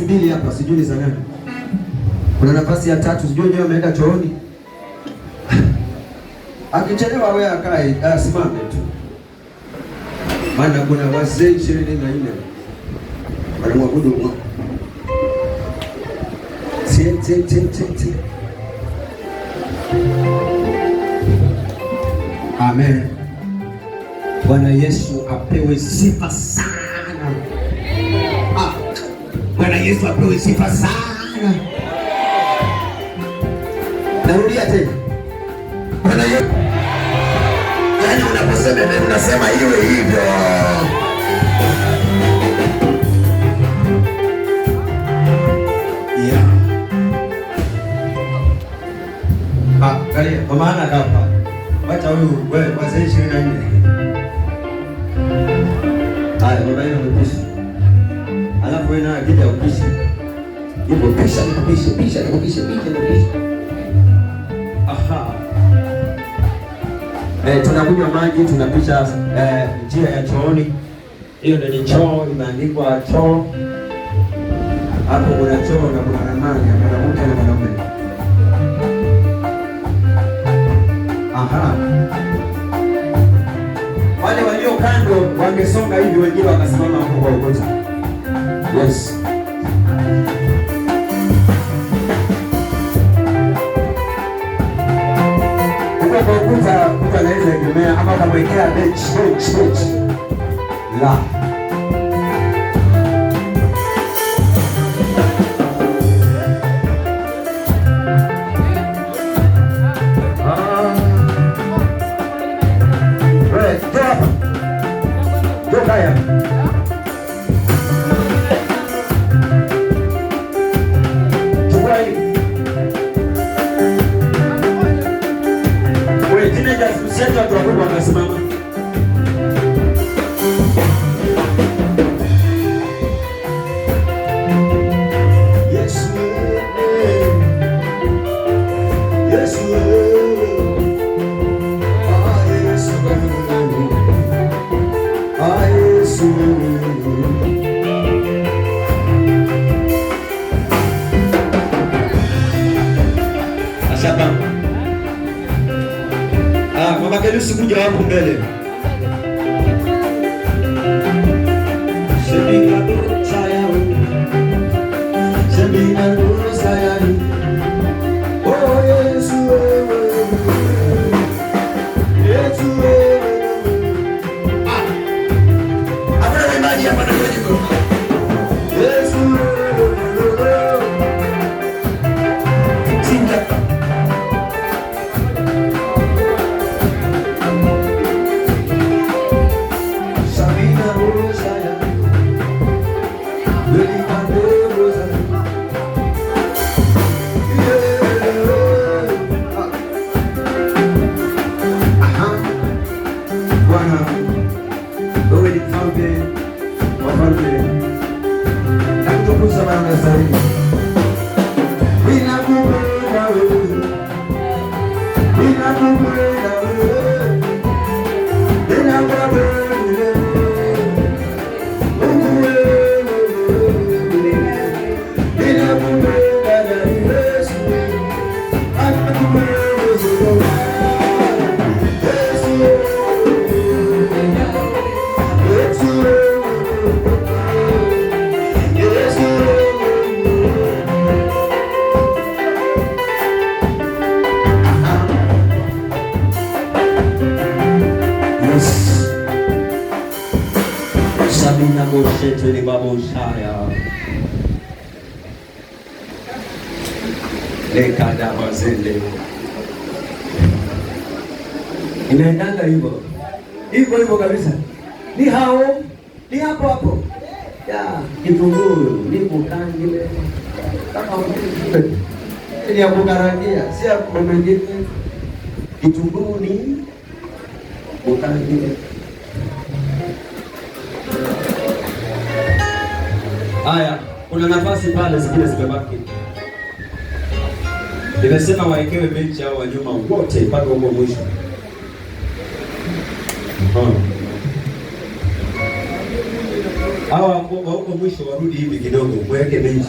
mbili hapa, sijui ni za nani. Kuna nafasi ya tatu, sijui wenyewe wameenda chooni. Akichelewa wewe akae, asimame tu. Maana kuna wazee 24 wanamwabudu Mungu. Tie. Amen. Bwana Yesu apewe sifa sana. Bwana Yesu apewe sifa sana. Narudia tena. Bwana Yesu. Yaani unaposema mimi unasema iwe hivyo. Yeah. Kale kwa maana hapa. Wacha huyu wewe wazee 24. Haya baba yenu mpisha. Alafu wewe na akija upisha. Yuko pisha. Aha. Tunakunywa maji, tunapisha njia ya chooni. Hiyo ndio ni choo, imeandikwa choo. Hapo kuna choo na kuna ramani ya mwanamke na mwanaume. Aha. Wale walio kando wangesonga hivi, wengine wakasimama hapo kwa ukuta. Yes. Kwa ukuta anaweza egemea ama kamwekea bench. La. Wanasimama. Yesu. Ashaka. Mama Kelusi kuja hapo mbele. Oh Yesu Sabina Moshe ni Baboshaya. Lekada wazende. Inaendanga hivyo. Hivyo kabisa. Ni hao, ni hapo. Ya, kitunguu, ni mukangile. Kama ni ya kukarangia, si ya kumengine. Kitunguu ni mukangile. Haya, kuna nafasi pale zingine zimebaki. Nimesema waekewe benchi hao wa nyuma wote mpaka huko mwisho. Hawa wa huko mwisho warudi hivi kidogo, mweke benchi.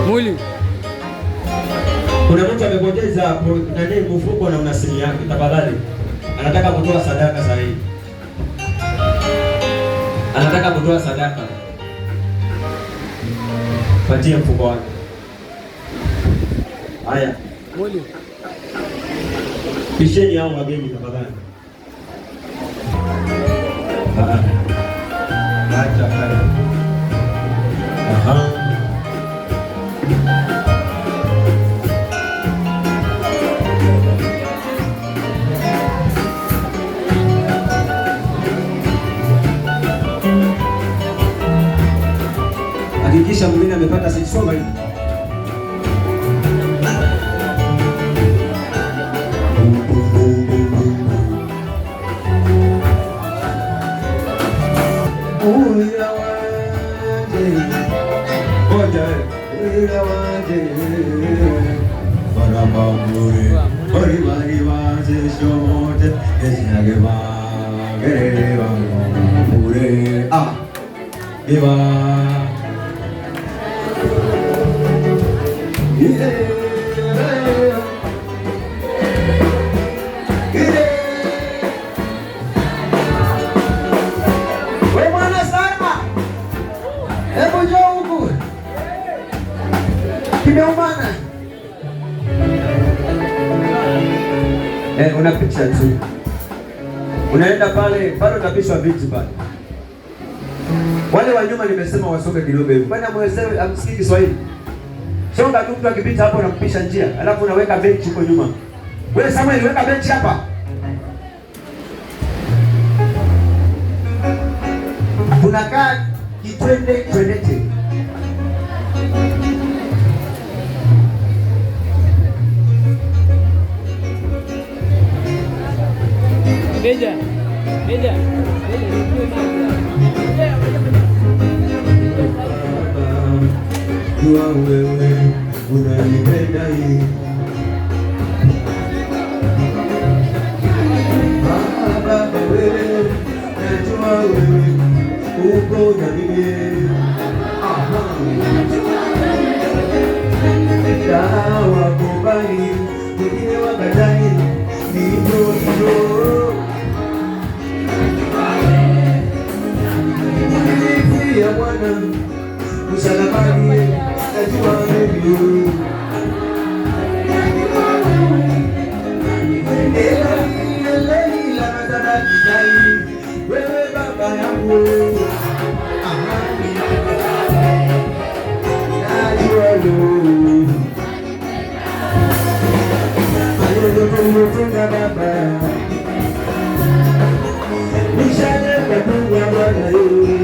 Mwili. Kuna mtu amepoteza hapo nani mfuko na una simu yake, tafadhali. Anataka kutoa sadaka sasa hivi. Anataka kutoa sadaka. Patie mfuko wake. Haya. Mwili. Pisheni hao wageni tafadhali. Acha. Aha. Hakikisha mwingine amepata soma hivi. Una picha tu. Unaenda pale, bado utapishwa viti pale. Wale wa nyuma nimesema wasonge kidogo hivi. Kwani amwezewe amsikii Kiswahili? Songa tu, mtu akipita hapo unampisha njia, alafu unaweka benchi huko nyuma. Wewe Samuel, weka benchi hapa. Tunakaa twendete. Beja. Jua wewe unanipenda hii. Baba wewe, najua wewe uko na mimi. Dawa kubali, wengine wakadai hivyo. Ya Bwana msalabani, najua mimi. Wewe baba yangu, najua wewe aliyofunga baba nishane kutunga Bwana wewe.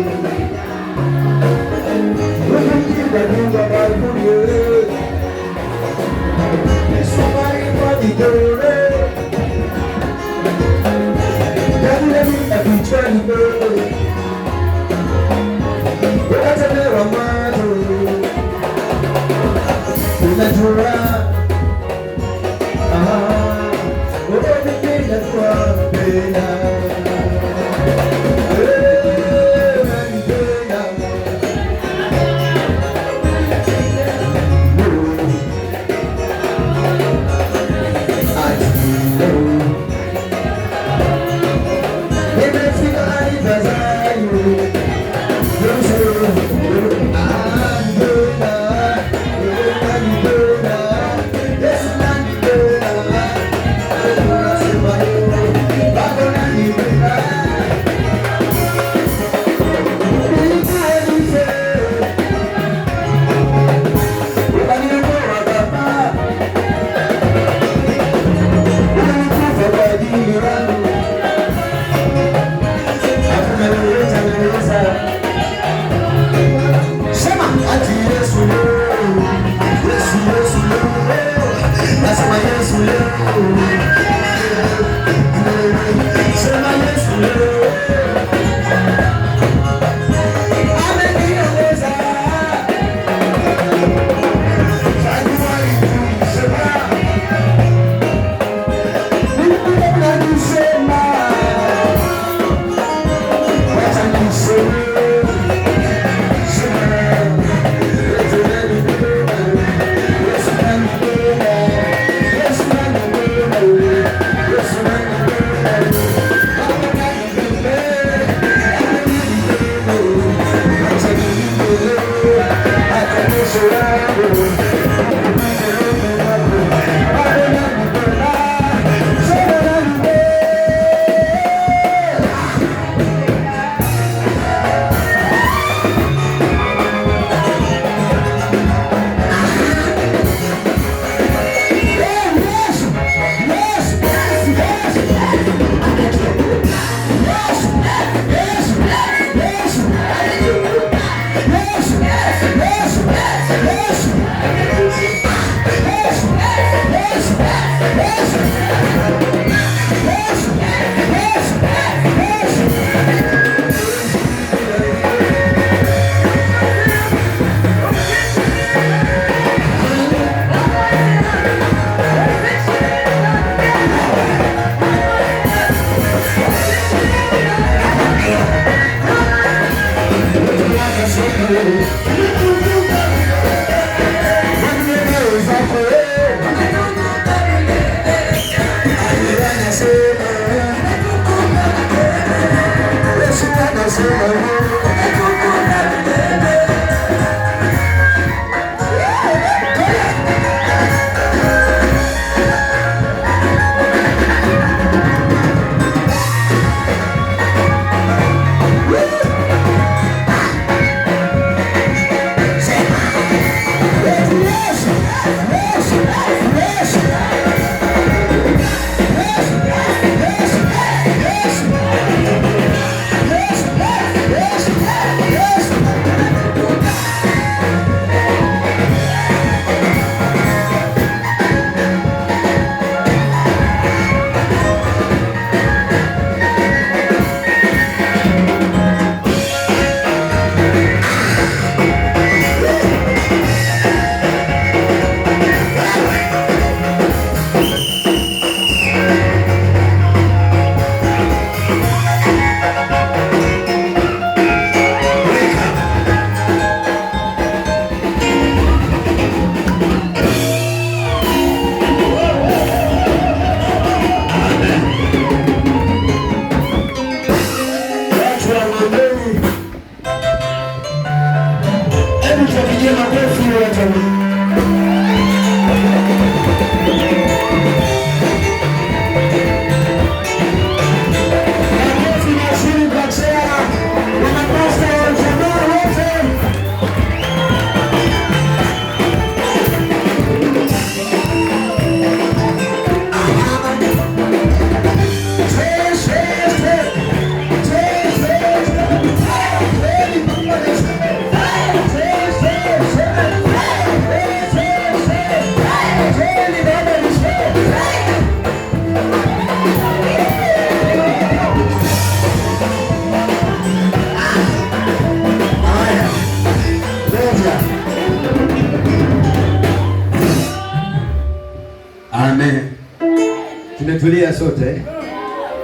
tumetulia sote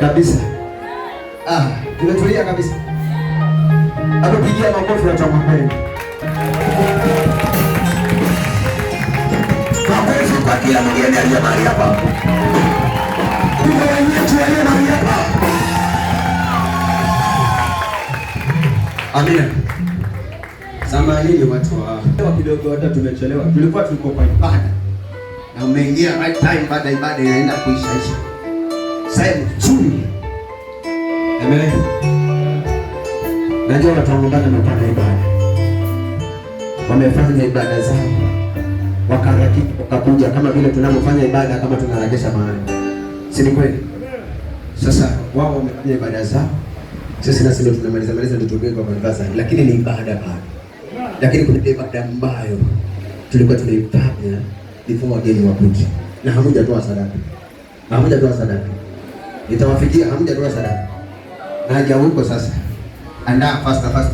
kabisa. Tumetulia kabisa. Hapo pigia makofi na tamwambeni. Makofi kwa kila mgeni aliye mahali hapa. Ndio wenyewe aliye mahali hapa. Amina. Samahani watu wa kidogo, hata tumechelewa. Tulikuwa tuko kwa ibada. Na umeingia right time, baada ibada inaenda kuisha. Sasa chuni. Amen. Najua watu wanaungana na pana ibada. Wamefanya ibada zao. Wakaraki wakakuja kama vile tunavyofanya ibada kama tunarejesha mahali. Si ni kweli? Sasa wao wamefanya ibada zao. Sisi nasi ndio tunamaliza ndio tugenge kwa kanisa, lakini ni ibada bado. Lakini kuna ibada ambayo tulikuwa tunaifanya before wageni wakuje. Na hamjatoa sadaka. Hamjatoa sadaka. Itawafikia hamjatoa sadaka. Na haja huko sasa. Andaa fasta.